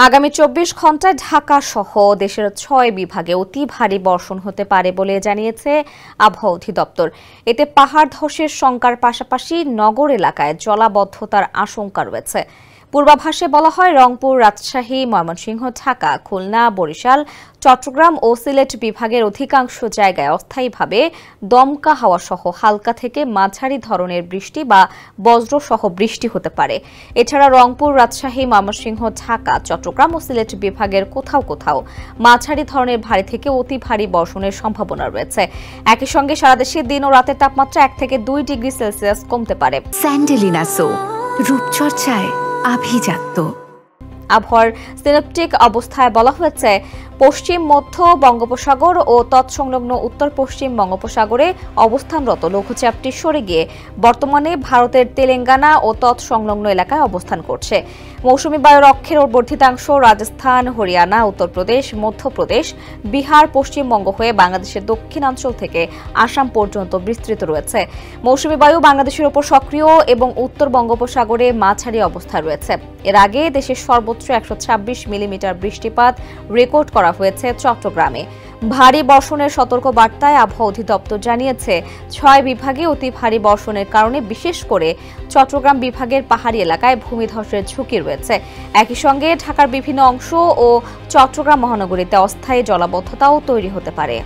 আগামী ২৪ ঘন্টায় ঢাকা সহ দেশের ৬ বিভাগে অতি ভারী বর্ষণ হতে পারে বলে জানিয়েছে আবহাওয়া অধিদপ্তর। এতে পাহাড় ধসের শঙ্কার পাশাপাশি নগর এলাকায় জলাবদ্ধতার আশঙ্কা রয়েছে। পূর্বাভাসে বলা হয়, রংপুর, রাজশাহী, ময়মনসিংহ, ঢাকা, খুলনা, বরিশাল, চট্টগ্রাম ও সিলেট বিভাগের অধিকাংশ জায়গায় অস্থায়ীভাবে দমকা হাওয়া সহ হালকা থেকে মাঝারি ধরনের বৃষ্টি বা বজ্রসহ বৃষ্টি হতে পারে। এছাড়া রংপুর, রাজশাহী, ময়মনসিংহ, ঢাকা, চট্টগ্রাম ও সিলেট বিভাগের কোথাও কোথাও মাঝারি ধরনের ভারী থেকে অতি ভারী বর্ষণের সম্ভাবনা রয়েছে। একই সঙ্গে সারা দেশে দিন ও রাতের তাপমাত্রা 1 থেকে 2 ডিগ্রি সেলসিয়াস কমতে পারে। স্যান্ডেলিনা সো, রূপচর্চায় আভিজাত্য। আবহাওয়ার সিনপটিক অবস্থায় বলা হয়েছে, পশ্চিম মধ্য বঙ্গোপসাগর ও তৎসংলগ্ন উত্তর পশ্চিম বঙ্গোপসাগরে অবস্থানরত লঘুচাপটি সরে গিয়ে বর্তমানে ভারতের তেলেঙ্গানা ও তৎসংলগ্ন এলাকায় অবস্থান করছে। মৌসুমী বায়ুর অক্ষের বর্ধিতাংশ রাজস্থান, হরিয়ানা, উত্তরপ্রদেশ, মধ্যপ্রদেশ, বিহার, পশ্চিমবঙ্গ হয়ে বাংলাদেশের দক্ষিণাঞ্চল থেকে আসাম পর্যন্ত বিস্তৃত রয়েছে। মৌসুমী বায়ু বাংলাদেশের উপর সক্রিয় এবং উত্তর বঙ্গোপসাগরে মাঝারি অবস্থায় রয়েছে। এর আগে দেশের সর্বোচ্চ 126 মিলিমিটার বৃষ্টিপাত রেকর্ড করা হয়েছে চট্টগ্রামে। ভারী বর্ষণের সতর্ক বার্তায় আবহাওয়া অধিদপ্তর জানিয়েছে, 6 বিভাগে অতি ভারী বর্ষণের কারণে বিশেষ করে চট্টগ্রাম বিভাগের পাহাড়ি এলাকায় ভূমিধসের ঝুঁকি রয়েছে। একই সঙ্গে ঢাকার বিভিন্ন অংশ ও চট্টগ্রাম মহানগরীতে অস্থায়ী জলাবদ্ধতাও তৈরি হতে পারে।